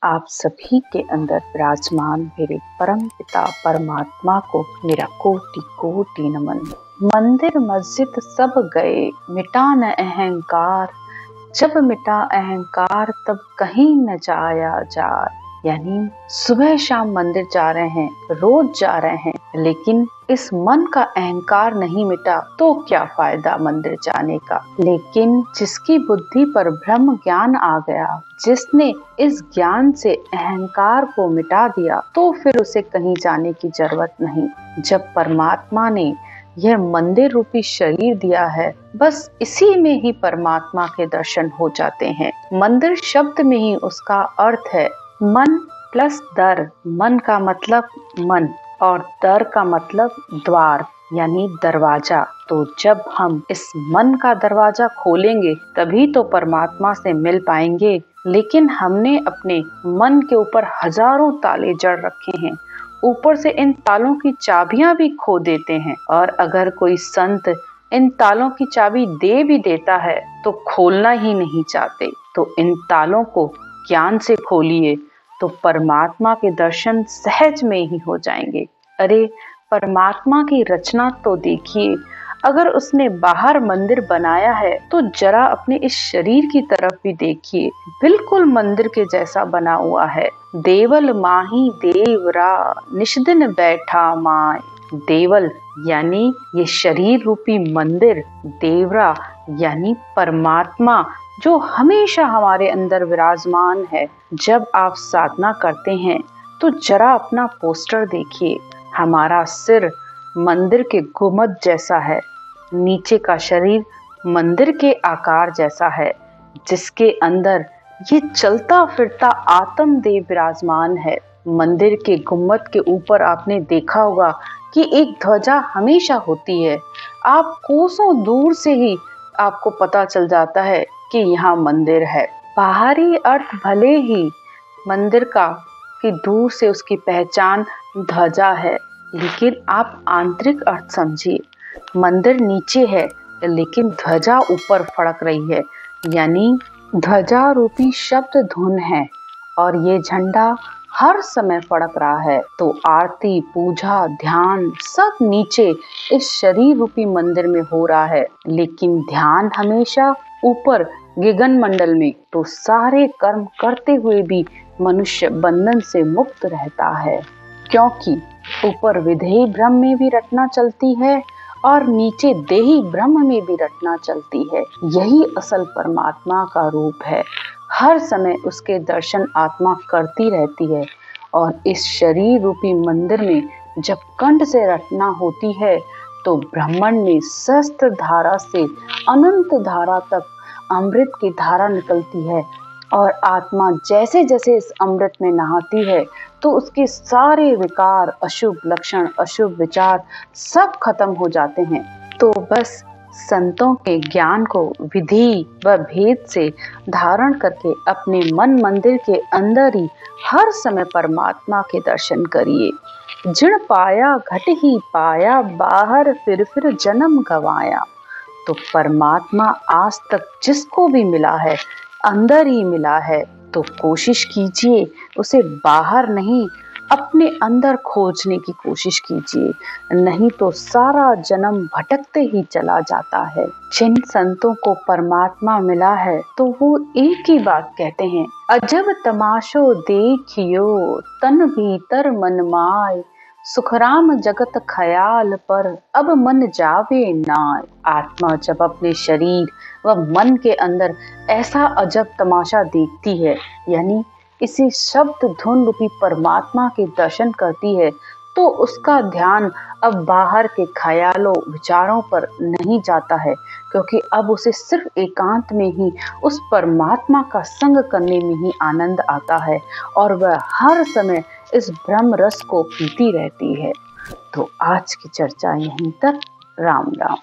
आप सभी के अंदर विराजमान मेरे परम पिता परमात्मा को मेरा कोटि कोटि नमन। मंदिर मस्जिद सब गए, मिटा न अहंकार, जब मिटा अहंकार तब कहीं न जाया जाए। यानी सुबह शाम मंदिर जा रहे हैं, रोज जा रहे हैं, लेकिन इस मन का अहंकार नहीं मिटा तो क्या फायदा मंदिर जाने का। लेकिन जिसकी बुद्धि पर ब्रह्म ज्ञान आ गया, जिसने इस ज्ञान से अहंकार को मिटा दिया, तो फिर उसे कहीं जाने की जरूरत नहीं। जब परमात्मा ने यह मंदिर रूपी शरीर दिया है, बस इसी में ही परमात्मा के दर्शन हो जाते हैं। मंदिर शब्द में ही उसका अर्थ है मन प्लस दर। मन का मतलब मन और दर का मतलब द्वार यानी दरवाजा। तो जब हम इस मन का दरवाजा खोलेंगे तभी तो परमात्मा से मिल पाएंगे। लेकिन हमने अपने मन के ऊपर हजारों ताले जड़ रखे हैं, ऊपर से इन तालों की चाबियां भी खो देते हैं। और अगर कोई संत इन तालों की चाबी दे भी देता है तो खोलना ही नहीं चाहते। तो इन तालों को ज्ञान से खोलिए तो परमात्मा के दर्शन सहज में ही हो जाएंगे। अरे परमात्मा की रचना तो देखिए, अगर उसने बाहर मंदिर बनाया है तो जरा अपने इस शरीर की तरफ भी देखिए, बिल्कुल मंदिर के जैसा बना हुआ है। देवल माही देवरा निष्दिन बैठा माय। देवल यानी ये शरीर रूपी मंदिर, देवरा यानी परमात्मा जो हमेशा हमारे अंदर विराजमान है। जब आप साधना करते हैं तो जरा अपना पोस्टर देखिए, हमारा सिर मंदिर के गुम्बद जैसा है, नीचे का शरीर मंदिर के आकार जैसा है, जिसके अंदर ये चलता फिरता आत्मदेव विराजमान है। मंदिर के गुम्बद के ऊपर आपने देखा होगा कि एक ध्वजा हमेशा होती है। आप कोसों दूर से ही आपको पता चल जाता है कि यहाँ मंदिर है। बाहरी अर्थ भले ही मंदिर का कि दूर से उसकी पहचान ध्वजा है, लेकिन आप आंतरिक अर्थ समझिए। मंदिर नीचे है लेकिन ध्वजा ऊपर फड़क रही है, यानी ध्वजा रूपी शब्द धुन है और ये झंडा हर समय फड़क रहा है। तो आरती पूजा ध्यान सब नीचे इस शरीर रूपी मंदिर में हो रहा है, लेकिन ध्यान हमेशा ऊपर गगन मंडल में। तो सारे कर्म करते हुए भी मनुष्य बंधन से मुक्त रहता है, क्योंकि ऊपर विधेय ब्रह्म में भी रटना चलती है और नीचे देही ब्रह्म में भी रटना चलती है। यही असल परमात्मा का रूप है। हर समय उसके दर्शन आत्मा करती रहती है। और इस शरीर रूपी मंदिर में जब कंठ से रटना होती है तो ब्रह्मांड में सहस्त्र धारा से अनंत धारा तक अमृत की धारा निकलती है। और आत्मा जैसे जैसे इस अमृत में नहाती है तो उसके सारे विकार, अशुभ लक्षण, अशुभ विचार सब खत्म हो जाते हैं। तो बस संतों के ज्ञान को विधि व भेद से धारण करके अपने मन मंदिर के अंदर ही हर समय परमात्मा के दर्शन करिए। जिण पाया घट ही पाया, बाहर फिर जन्म गवाया। तो परमात्मा आज तक जिसको भी मिला है अंदर ही मिला है। तो कोशिश कीजिए उसे बाहर नहीं, अपने अंदर खोजने की कोशिश कीजिए, नहीं तो सारा जन्म भटकते ही चला जाता है। जिन संतों को परमात्मा मिला है तो वो एक ही बात कहते हैं, अजब तमाशो देखियो तन भीतर मन माय, सुखराम जगत ख्याल पर अब मन जावे नाय। आत्मा जब अपने शरीर व मन के अंदर ऐसा अजब तमाशा देखती है, यानी इसी शब्द धुन रूपी परमात्मा के दर्शन करती है, तो उसका ध्यान अब बाहर के ख्यालों विचारों पर नहीं जाता है, क्योंकि अब उसे सिर्फ एकांत में ही उस परमात्मा का संग करने में ही आनंद आता है और वह हर समय इस ब्रह्म रस को पीती रहती है। तो आज की चर्चा यहीं तक। राम राम।